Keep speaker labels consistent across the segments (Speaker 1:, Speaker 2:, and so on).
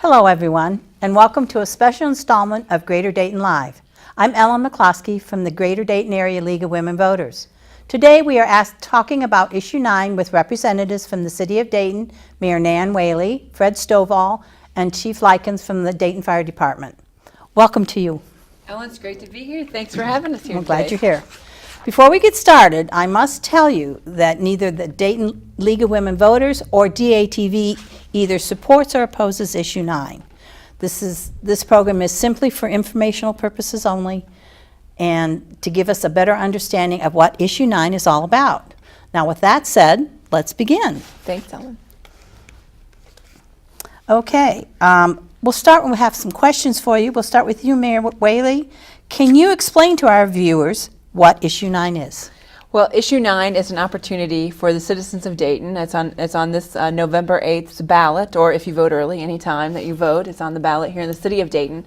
Speaker 1: Hello everyone, and welcome to a special installment of Greater Dayton Live. I'm Ellen McCloskey from the Greater Dayton Area League of Women Voters. Today we are talking about Issue 9 with representatives from the City of Dayton, Mayor Nan Whaley, Fred Stovall, and Chief Likens from the Dayton Fire Department. Welcome to you.
Speaker 2: Ellen, it's great to be here. Thanks for having us here
Speaker 1: I'm glad you're here. Before we get started, I must tell you that neither the Dayton League of Women Voters or DATV either supports or opposes Issue 9. This program is simply for informational purposes only and to give us a better understanding of what Issue 9 is all about. Now, with that said, let's begin.
Speaker 2: Thanks, Ellen.
Speaker 1: Okay, we'll start when we have some questions for you. We'll start with you, Mayor Whaley. Can you explain to our viewers what Issue 9 is?
Speaker 2: Well, Issue 9 is an opportunity for the citizens of Dayton. It's on this November 8th ballot, or if you vote early, any time that you vote, it's on the ballot here in the city of Dayton.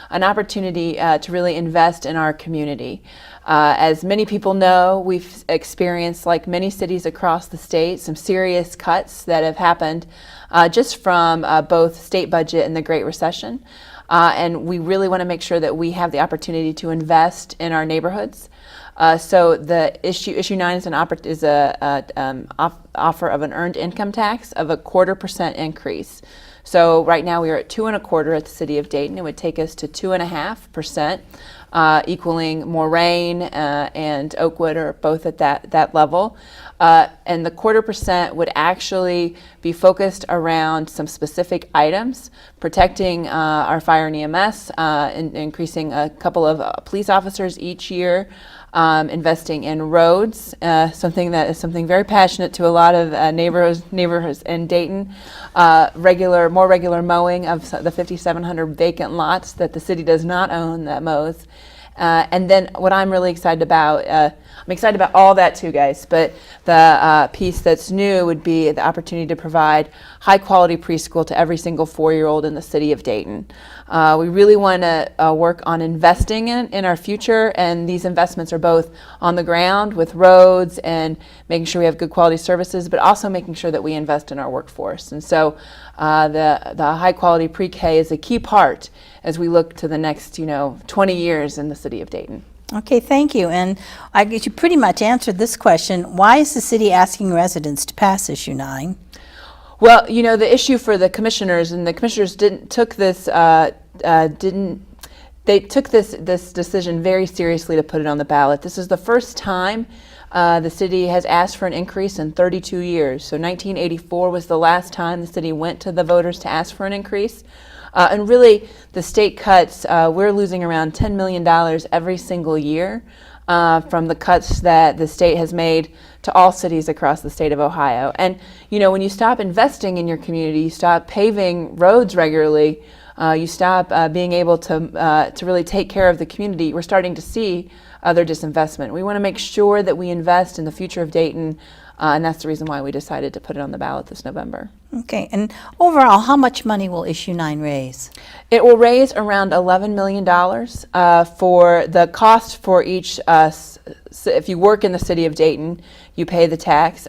Speaker 2: An opportunity to really invest in our community. As many people know, we've experienced, like many cities across the state, some serious cuts that have happened just from both state budget and the Great Recession. And we really want to make sure that we have the opportunity to invest in our neighborhoods. So the issue 9 is an offer of an earned income tax of a 0.25% increase. So right now we are at 2.25% at the city of Dayton. It would take us to 2.5%, equaling Moraine and Oakwood are both at that level. And the 0.25% would actually be focused around some specific items, protecting our fire and EMS, increasing a couple of police officers each year, investing in roads, something very passionate to a lot of neighborhoods in Dayton. More regular mowing of the 5,700 vacant lots that the city does not own that mows. And then what I'm really excited about, I'm excited about all that too, guys, but the piece that's new would be the opportunity to provide high quality preschool to every single 4-year-old in the city of Dayton. We really want to work on investing in our future, and these investments are both on the ground with roads and making sure we have good quality services, but also making sure that we invest in our workforce. And so the high quality pre-K is a key part as we look to the next 20 years in the city of Dayton.
Speaker 1: Okay, thank you. And I guess you pretty much answered this question. Why is the city asking residents to pass Issue 9?
Speaker 2: Well, the issue for the commissioners, and the commissioners took this decision very seriously to put it on the ballot. This is the first time the city has asked for an increase in 32 years. So 1984 was the last time the city went to the voters to ask for an increase. And really, the state cuts, we're losing around $10 million every single year from the cuts that the state has made to all cities across the state of Ohio. And, when you stop investing in your community, you stop paving roads regularly, you stop being able to really take care of the community, we're starting to see other disinvestment. We want to make sure that we invest in the future of Dayton, and that's the reason why we decided to put it on the ballot this November.
Speaker 1: Okay, and overall, how much money will Issue 9 raise?
Speaker 2: It will raise around $11 million for the cost for each, if you work in the city of Dayton, you pay the tax.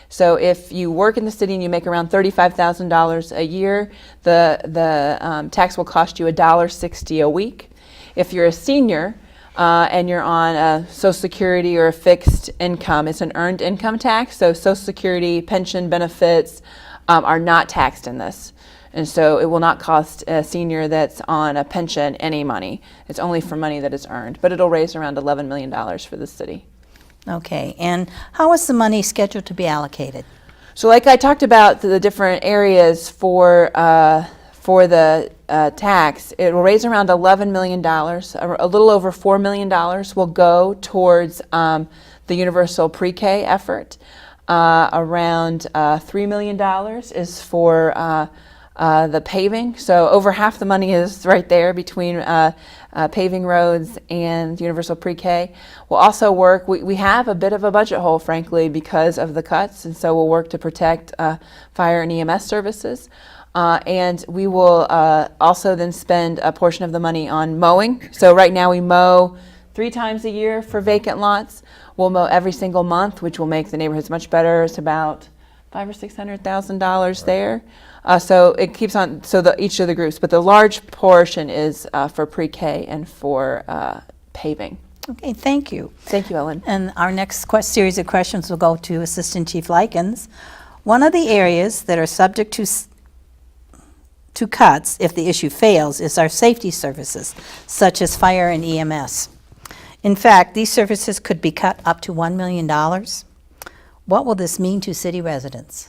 Speaker 2: So if you work in the city and you make around $35,000 a year, the tax will cost you $1.60 a week. If you're a senior, and you're on a Social Security or a fixed income, it's an earned income tax. So Social Security, pension benefits are not taxed in this. And so it will not cost a senior that's on a pension any money. It's only for money that is earned. But it'll raise around $11 million for the city.
Speaker 1: Okay, and how is the money scheduled to be allocated?
Speaker 2: So like I talked about the different areas for the tax, it will raise around $11 million. A little over $4 million will go towards the universal pre-K effort. Around $3 million is for the paving. So over half the money is right there between paving roads and universal pre-K. We'll also work, we have a bit of a budget hole, frankly, because of the cuts, and so we'll work to protect fire and EMS services. And we will also then spend a portion of the money on mowing. So right now we mow 3 times a year for vacant lots. We'll mow every single month, which will make the neighborhoods much better. It's about $500,000 or $600,000 there. So it keeps on, so each of the groups, but the large portion is for pre-K and for paving.
Speaker 1: Okay, thank you.
Speaker 2: Thank you, Ellen.
Speaker 1: And our next series of questions will go to Assistant Chief Likens. One of the areas that are subject to cuts if the issue fails is our safety services, such as fire and EMS. In fact, these services could be cut up to $1 million. What will this mean to city residents?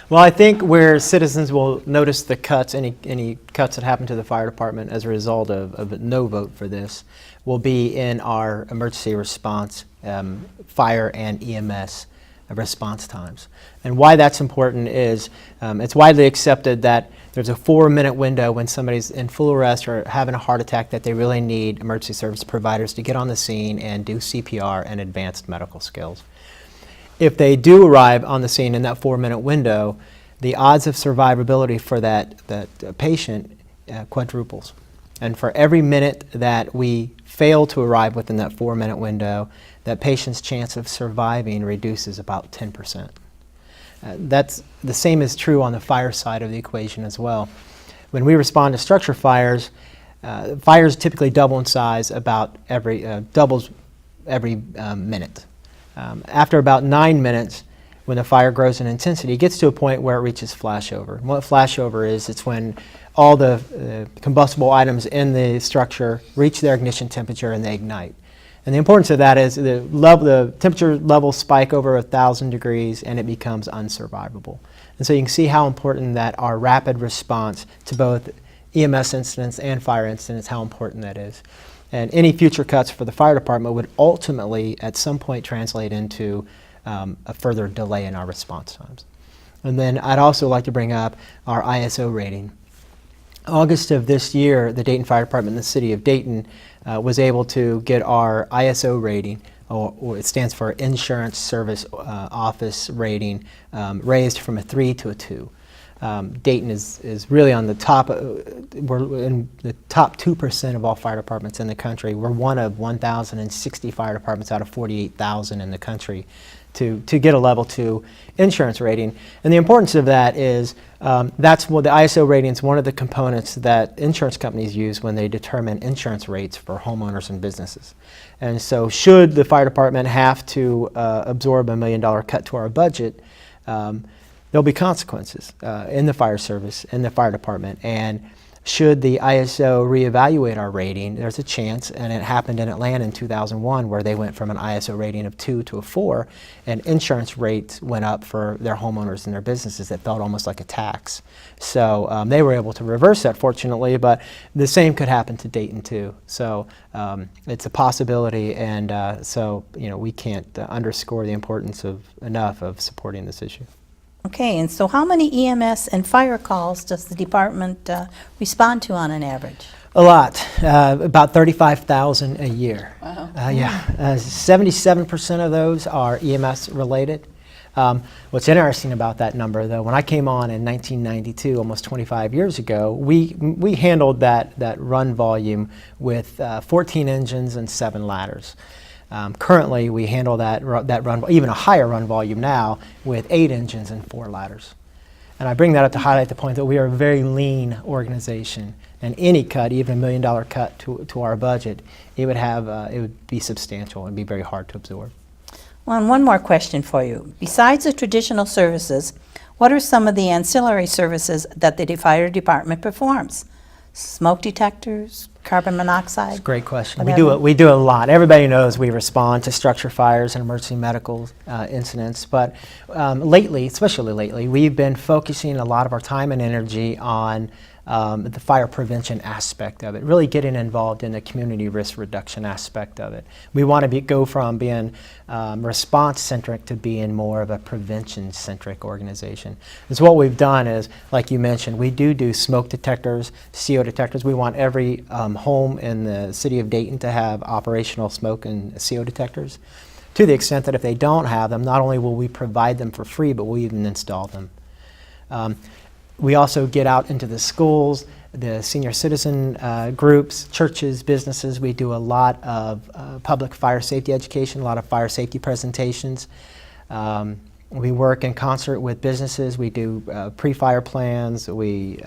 Speaker 3: Well, I think where citizens will notice the cuts, any cuts that happen to the fire department as a result of a no vote for this, will be in our emergency response, fire and EMS response times. And why that's important is it's widely accepted that there's a 4-minute window when somebody's in full arrest or having a heart attack that they really need emergency service providers to get on the scene and do CPR and advanced medical skills. If they do arrive on the scene in that 4-minute window, the odds of survivability for that patient quadruples. And for every minute that we fail to arrive within that 4-minute window, that patient's chance of surviving reduces about 10%. That's the same is true on the fire side of the equation as well. When we respond to structure fires, fires typically double in size about doubles every minute. After about 9 minutes, when the fire grows in intensity, it gets to a point where it reaches flashover. And what flashover is, it's when all the combustible items in the structure reach their ignition temperature and they ignite. And the importance of that is the temperature levels spike over 1,000 degrees and it becomes unsurvivable. And so you can see how important that our rapid response to both EMS incidents and fire incidents, how important that is. And any future cuts for the fire department would ultimately at some point translate into a further delay in our response times. And then I'd also like to bring up our ISO rating. August of this year, the Dayton Fire Department in the city of Dayton was able to get our ISO rating, or it stands for Insurance Service Office rating, raised from a 3 to a 2. Dayton is really on the top, we're in the top 2% of all fire departments in the country. We're one of 1,060 fire departments out of 48,000 in the country to get a level 2 insurance rating. And the importance of that is that's what the ISO rating is one of the components that insurance companies use when they determine insurance rates for homeowners and businesses. And so should the fire department have to absorb $1 million cut to our budget, there'll be consequences in the fire service, in the fire department. And should the ISO reevaluate our rating, there's a chance, and it happened in Atlanta in 2001 where they went from an ISO rating of 2 to a 4, and insurance rates went up for their homeowners and their businesses that felt almost like a tax. So they were able to reverse that, fortunately, but the same could happen to Dayton too. So it's a possibility, and so we can't underscore the importance enough of supporting this issue.
Speaker 1: Okay, and so how many EMS and fire calls does the department respond to on an average?
Speaker 3: A lot, about 35,000 a year.
Speaker 2: Wow.
Speaker 3: Yeah, 77% of those are EMS related. What's interesting about that number, though, when I came on in 1992, almost 25 years ago, we handled that run volume with 14 engines and 7 ladders. Currently, we handle that run, even a higher run volume now, with 8 engines and 4 ladders. And I bring that up to highlight the point that we are a very lean organization, and any cut, even $1 million cut to our budget, it would be substantial and be very hard to absorb.
Speaker 1: Well, and one more question for you. Besides the traditional services, what are some of the ancillary services that the fire department performs? Smoke detectors, carbon monoxide?
Speaker 3: It's a great question.
Speaker 1: Whatever.
Speaker 3: We do a lot. Everybody knows we respond to structure fires and emergency medical incidents, but lately, especially lately, we've been focusing a lot of our time and energy on the fire prevention aspect of it, really getting involved in the community risk reduction aspect of it. We want to go from being response-centric to being more of a prevention-centric organization. And so what we've done is, like you mentioned, we do smoke detectors, CO detectors. We want every home in the city of Dayton to have operational smoke and CO detectors, to the extent that if they don't have them, not only will we provide them for free, but we'll even install them. We also get out into the schools, the senior citizen groups, churches, businesses. We do a lot of public fire safety education, a lot of fire safety presentations. We work in concert with businesses. We do pre-fire plans. We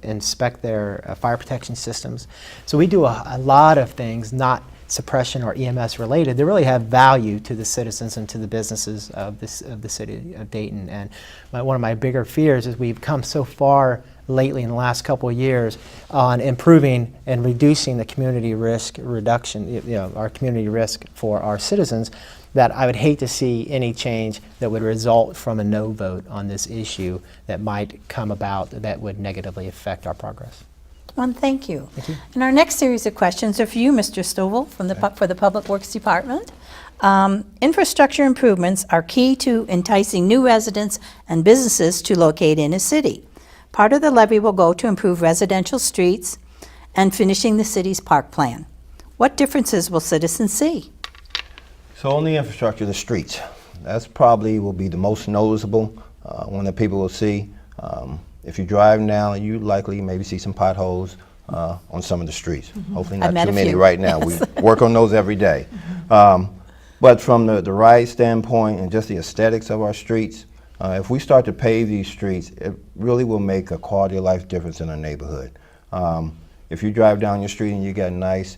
Speaker 3: inspect their fire protection systems. So we do a lot of things, not suppression or EMS related, that really have value to the citizens and to the businesses of the city of Dayton. And one of my bigger fears is we've come so far lately in the last couple of years on improving and reducing the community risk reduction, our community risk for our citizens, that I would hate to see any change that would result from a no vote on this issue that might come about that would negatively affect our progress.
Speaker 1: Well, thank you.
Speaker 3: Thank you.
Speaker 1: And our next series of questions are for you, Mr. Stovall, for the Public Works Department. Infrastructure improvements are key to enticing new residents and businesses to locate in a city. Part of the levy will go to improve residential streets and finishing the city's park plan. What differences will citizens see?
Speaker 4: So on the infrastructure, the streets, that's probably will be the most noticeable one that people will see. If you're driving down, you likely maybe see some potholes on some of the streets. Hopefully
Speaker 1: I've
Speaker 4: not
Speaker 1: met
Speaker 4: too
Speaker 1: a
Speaker 4: many
Speaker 1: few.
Speaker 4: right now. We work on those every day. But from the ride standpoint and just the aesthetics of our streets, if we start to pave these streets, it really will make a quality of life difference in our neighborhood. If you drive down your street and you got nice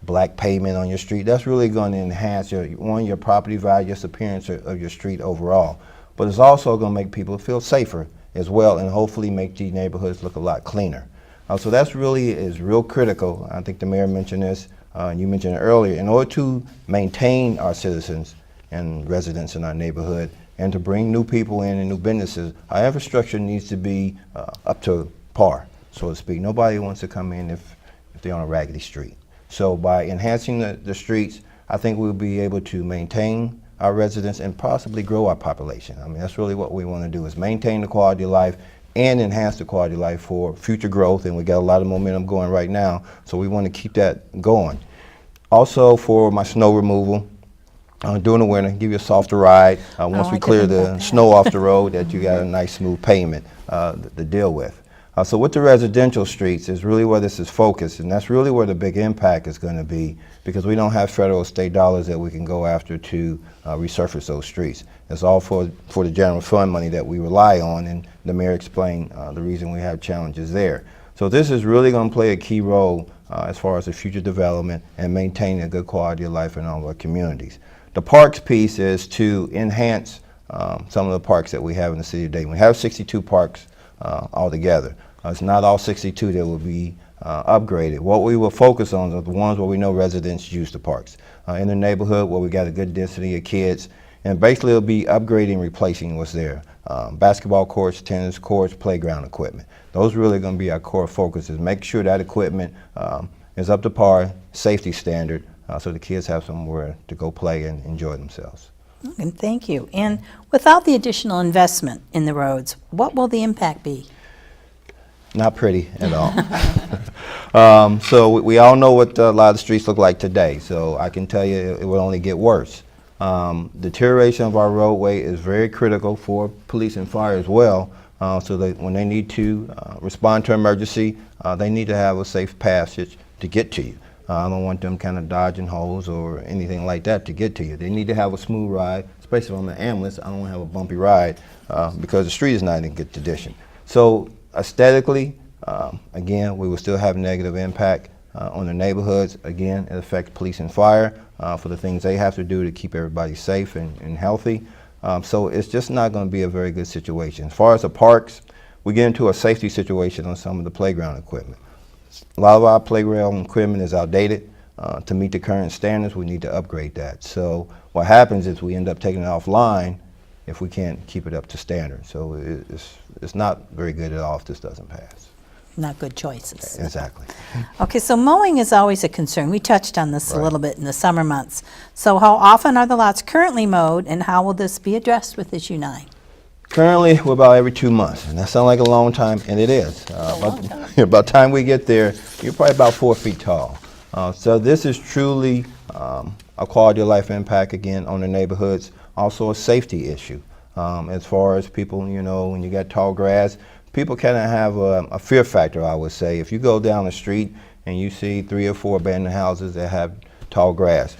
Speaker 4: black pavement on your street, that's really going to enhance your property value, just appearance of your street overall. But it's also going to make people feel safer as well, and hopefully make these neighborhoods look a lot cleaner. So that's really is real critical. I think the mayor mentioned this, and you mentioned it earlier. In order to maintain our citizens and residents in our neighborhood, and to bring new people in and new businesses, our infrastructure needs to be up to par, so to speak. Nobody wants to come in if they're on a raggedy street. So by enhancing the streets, I think we'll be able to maintain our residents and possibly grow our population. I mean, that's really what we want to do, is maintain the quality of life and enhance the quality of life for future growth, and we got a lot of momentum going right now, so we want to keep that going. Also, for my snow removal, during the winter, give you a softer ride. Once we clear the snow off the road, that you got a nice smooth pavement to deal with. So with the residential streets is really where this is focused, and that's really where the big impact is going to be, because we don't have federal or state dollars that we can go after to resurface those streets. It's all for the general fund money that we rely on, and the mayor explained the reason we have challenges there. So this is really going to play a key role as far as the future development and maintaining a good quality of life in all of our communities. The parks piece is to enhance some of the parks that we have in the city of Dayton. We have 62 parks altogether. It's not all 62 that will be upgraded. What we will focus on are the ones where we know residents use the parks. In the neighborhood where we got a good density of kids, and basically it'll be upgrading and replacing what's there. Basketball courts, tennis courts, playground equipment. Those are really going to be our core focus, is make sure that equipment is up to par, safety standard, so the kids have somewhere to go play and enjoy themselves.
Speaker 1: And thank you. And without the additional investment in the roads, what will the impact be?
Speaker 4: Not pretty at all. So we all know what a lot of the streets look like today, so I can tell you it will only get worse. Deterioration of our roadway is very critical for police and fire as well, so that when they need to respond to emergency, they need to have a safe passage to get to you. I don't want them kind of dodging holes or anything like that to get to you. They need to have a smooth ride, especially if I'm an ambulance. I don't want to have a bumpy ride because the street is not in good condition. So aesthetically, again, we will still have negative impact on the neighborhoods. Again, it affects police and fire for the things they have to do to keep everybody safe and healthy. So it's just not going to be a very good situation. As far as the parks, we get into a safety situation on some of the playground equipment. A lot of our playground equipment is outdated. To meet the current standards, we need to upgrade that. So what happens is we end up taking it offline if we can't keep it up to standard. So it's not very good at all if this doesn't pass.
Speaker 1: Not good choices.
Speaker 4: Exactly.
Speaker 1: Okay, so mowing is always a concern. We touched on this a little bit in the summer months. So how often are the lots currently mowed, and how will this be addressed with issue 9?
Speaker 4: Currently, we're about every 2 months, and that sounds like a long time, and it is. By the time we get there, you're probably about 4 feet tall. So this is truly a quality of life impact, again, on the neighborhoods. Also a safety issue. As far as people, you know, when you got tall grass, people kind of have a fear factor, I would say. If you go down the street and you see 3 or 4 abandoned houses that have tall grass,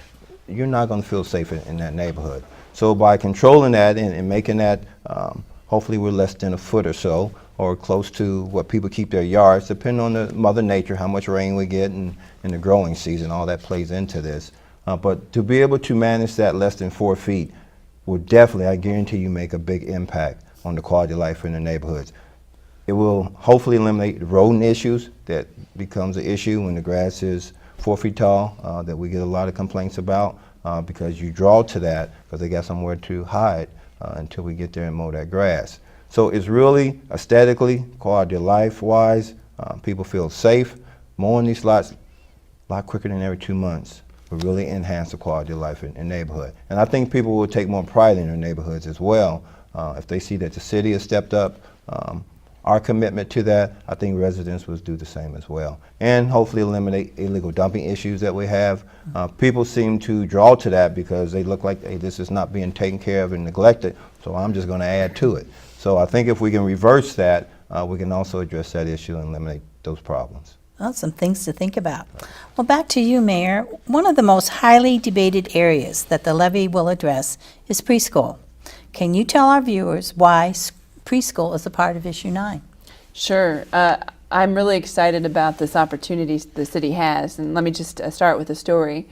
Speaker 4: you're not going to feel safe in that neighborhood. So by controlling that and making that, hopefully we're less than a foot or so, or close to what people keep their yards, depending on the Mother Nature, how much rain we get in the growing season, all that plays into this. But to be able to manage that less than 4 feet will definitely, I guarantee you, make a big impact on the quality of life in the neighborhoods. It will hopefully eliminate the rodent issues that becomes an issue when the grass is 4 feet tall, that we get a lot of complaints about, because you draw to that because they got somewhere to hide until we get there and mow that grass. So it's really aesthetically, quality of life wise, people feel safe. Mowing these lots a lot quicker than every 2 months will really enhance the quality of life in neighborhood. And I think people will take more pride in their neighborhoods as well if they see that the city has stepped up our commitment to that. I think residents will do the same as well. And hopefully eliminate illegal dumping issues that we have. People seem to draw to that because they look like, hey, this is not being taken care of and neglected, so I'm just going to add to it. So I think if we can reverse that, we can also address that issue and eliminate those problems.
Speaker 1: Well, some things to think about. Well, back to you, Mayor. One of the most highly debated areas that the levy will address is preschool. Can you tell our viewers why preschool is a part of Issue 9?
Speaker 2: Sure. I'm really excited about this opportunity the city has, and let me just start with a story.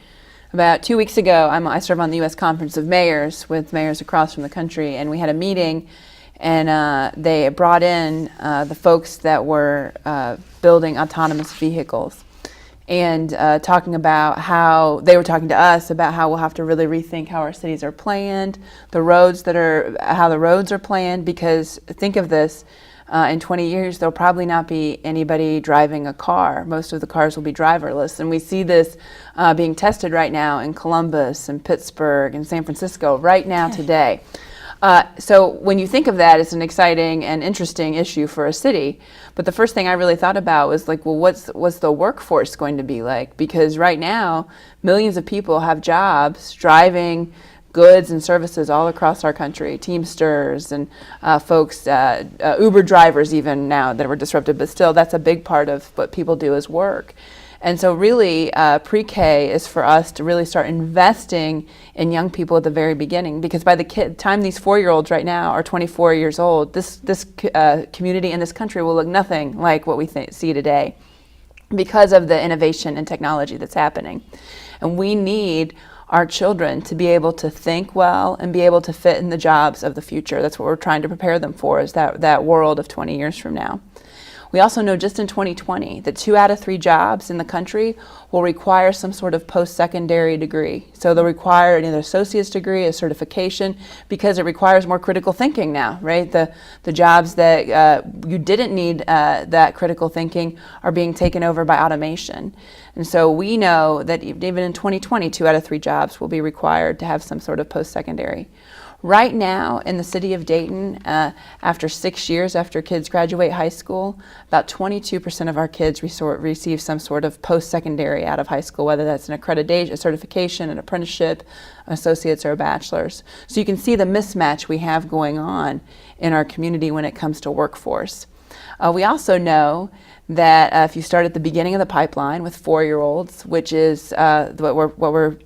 Speaker 2: About 2 weeks ago, I serve on the U.S. Conference of Mayors with mayors across from the country, and we had a meeting, and they brought in the folks that were building autonomous vehicles, and talking about how they were talking to us about how we'll have to really rethink how our cities are planned, how the roads are planned, because think of this, in 20 years there'll probably not be anybody driving a car. Most of the cars will be driverless, and we see this being tested right now in Columbus and Pittsburgh and San Francisco right now today. So when you think of that, it's an exciting and interesting issue for a city. But the first thing I really thought about was like, well, what's the workforce going to be like? Because right now, millions of people have jobs driving goods and services all across our country, Teamsters and folks, Uber drivers even now that were disrupted, but still that's a big part of what people do is work. And so really pre-K is for us to really start investing in young people at the very beginning, because by the time these 4-year-olds right now are 24 years old, this community and this country will look nothing like what we see today because of the innovation and technology that's happening. And we need our children to be able to think well and be able to fit in the jobs of the future. That's what we're trying to prepare them for, is that world of 20 years from now. We also know just in 2020 that 2 out of 3 jobs in the country will require some sort of post-secondary degree. So they'll require either an associate's degree, a certification, because it requires more critical thinking now, right? The jobs that you didn't need that critical thinking are being taken over by automation. And so we know that even in 2020, 2 out of 3 jobs will be required to have some sort of post-secondary. Right now in the city of Dayton, after 6 years after kids graduate high school, about 22% of our kids receive some sort of post-secondary out of high school, whether that's an accreditation, a certification, an apprenticeship, associates, or a bachelor's. So you can see the mismatch we have going on in our community when it comes to workforce. We also know that if you start at the beginning of the pipeline with 4-year-olds, which is what we're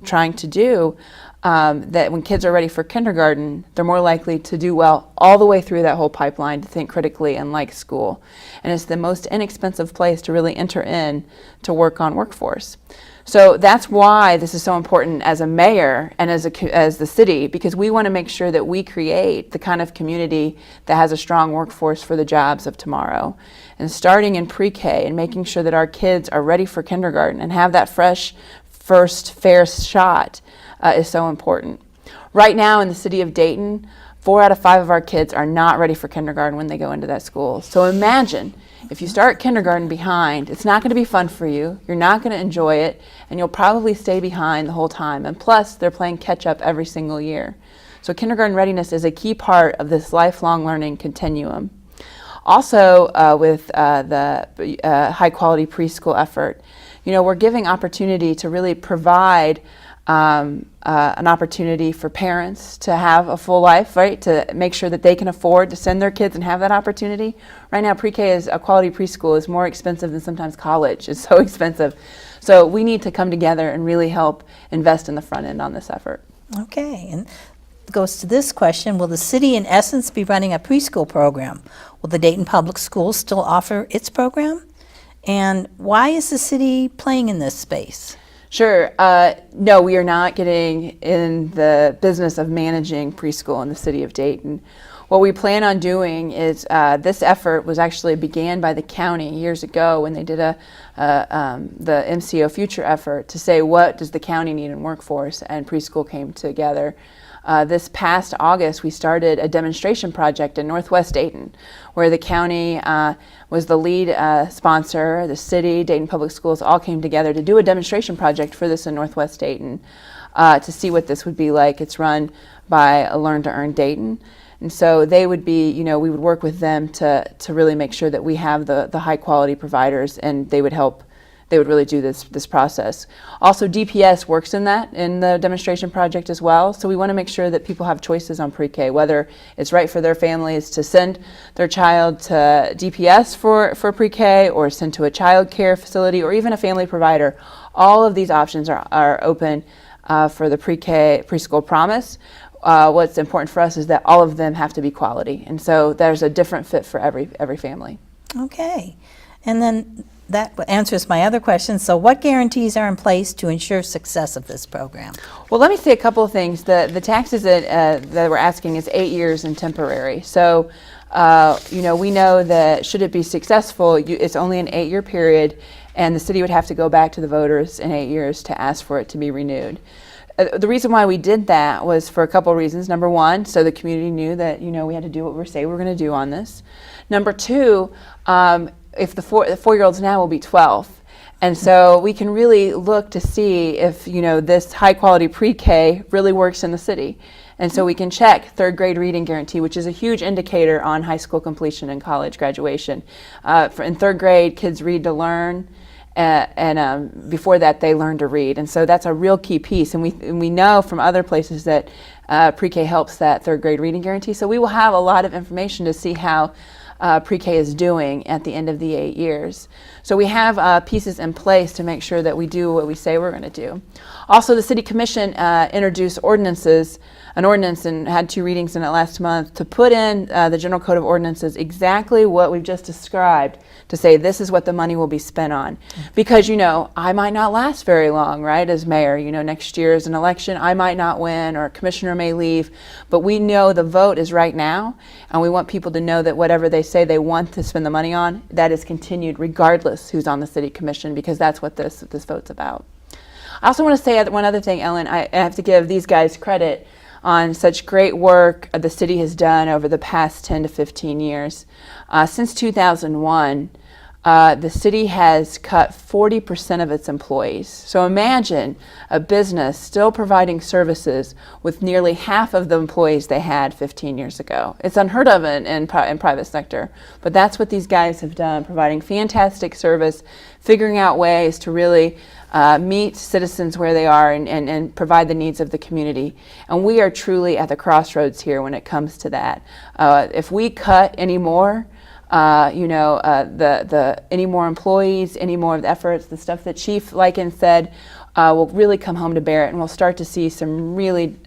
Speaker 2: trying to do, that when kids are ready for kindergarten, they're more likely to do well all the way through that whole pipeline, to think critically and like school. And it's the most inexpensive place to really enter in to work on workforce. So that's why this is so important as a mayor and as the city, because we want to make sure that we create the kind of community that has a strong workforce for the jobs of tomorrow. And starting in pre-K and making sure that our kids are ready for kindergarten and have that fresh first fair shot is so important. Right now in the city of Dayton, 4 out of 5 of our kids are not ready for kindergarten when they go into that school. So imagine if you start kindergarten behind, it's not going to be fun for you, you're not going to enjoy it, and you'll probably stay behind the whole time. And plus, they're playing catch up every single year. So kindergarten readiness is a key part of this lifelong learning continuum. Also, with the high quality preschool effort, we're giving opportunity to really provide an opportunity for parents to have a full life, right? To make sure that they can afford to send their kids and have that opportunity. Right now, pre-K is a quality preschool is more expensive than sometimes college. It's so expensive. So we need to come together and really help invest in the front end on this effort.
Speaker 1: Okay, and goes to this question: will the city in essence be running a preschool program? Will the Dayton Public Schools still offer its program? And why is the city playing in this space?
Speaker 2: Sure. No, we are not getting in the business of managing preschool in the city of Dayton. What we plan on doing is this effort was actually began by the county years ago when they did the MCO Future effort to say, what does the county need in workforce, and preschool came together. This past August, we started a demonstration project in Northwest Dayton, where the county was the lead sponsor, the city, Dayton Public Schools all came together to do a demonstration project for this in Northwest Dayton to see what this would be like. It's run by Learn to Earn Dayton. And so they would be, we would work with them to really make sure that we have the high quality providers, and they would really do this process. Also, DPS works in the demonstration project as well. So we want to make sure that people have choices on pre-K, whether it's right for their families to send their child to DPS for pre-K, or send to a child care facility, or even a family provider. All of these options are open for the pre-K preschool promise. What's important for us is that all of them have to be quality, and so there's a different fit for every family.
Speaker 1: Okay, and then that answers my other question. So what guarantees are in place to ensure success of this program?
Speaker 2: Well, let me say a couple of things. The taxes that we're asking is 8 years and temporary. So, we know that should it be successful, it's only an 8-year period, and the city would have to go back to the voters in 8 years to ask for it to be renewed. The reason why we did that was for a couple of reasons. Number one, so the community knew that we had to do what we say we're going to do on this. Number two, if the 4-year-olds now will be 12, and so we can really look to see if this high quality pre-K really works in the city. And so we can check third grade reading guarantee, which is a huge indicator on high school completion and college graduation. In third grade, kids read to learn. And before that, they learn to read, and so that's a real key piece. And we know from other places that pre-K helps that third grade reading guarantee. So we will have a lot of information to see how pre-K is doing at the end of the 8 years. So we have pieces in place to make sure that we do what we say we're going to do. Also, the City Commission introduced an ordinance, and had 2 readings in it last month, to put in the General Code of Ordinances exactly what we've just described, to say this is what the money will be spent on. Because, I might not last very long, right, as mayor. Next year is an election, I might not win, or a commissioner may leave, but we know the vote is right now, and we want people to know that whatever they say they want to spend the money on, that is continued regardless who's on the City Commission, because that's what this vote's about. I also want to say one other thing, Ellen. I have to give these guys credit on such great work the city has done over the past 10 to 15 years. Since 2001, the city has cut 40% of its employees. So imagine a business still providing services with nearly half of the employees they had 15 years ago. It's unheard of in private sector, but that's what these guys have done, providing fantastic service, figuring out ways to really meet citizens where they are and provide the needs of the community. And we are truly at the crossroads here when it comes to that. If we cut any more, any more employees, any more of the efforts, the stuff that Chief Lykin said will really come home to bear it, and we'll start to see some really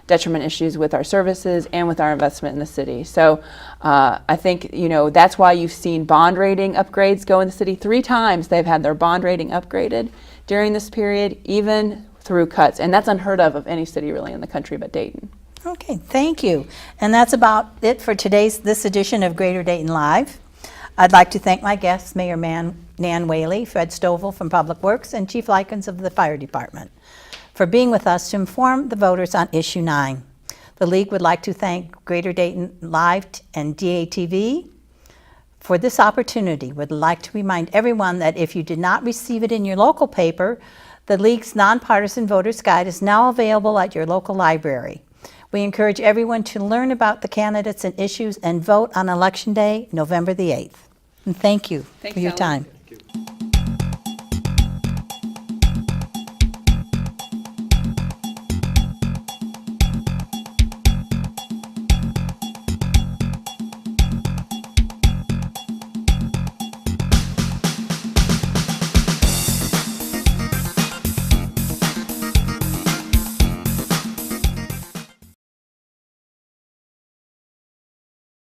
Speaker 2: detriment issues with our services and with our investment in the city. So I think, that's why you've seen bond rating upgrades go in the city. 3 times they've had their bond rating upgraded during this period, even through cuts. And that's unheard of any city really in the country but Dayton.
Speaker 1: Okay, thank you. And that's about it for this edition of Greater Dayton Live. I'd like to thank my guests, Mayor Nan Whaley, Fred Stovall from Public Works, and Chief Lykins of the Fire Department, for being with us to inform the voters on Issue 9. The League would like to thank Greater Dayton Live and DATV for this opportunity. Would like to remind everyone that if you did not receive it in your local paper, the League's Nonpartisan Voters Guide is now available at your local library. We encourage everyone to learn about the candidates and issues and vote on Election Day, November the 8th. And thank you for your time.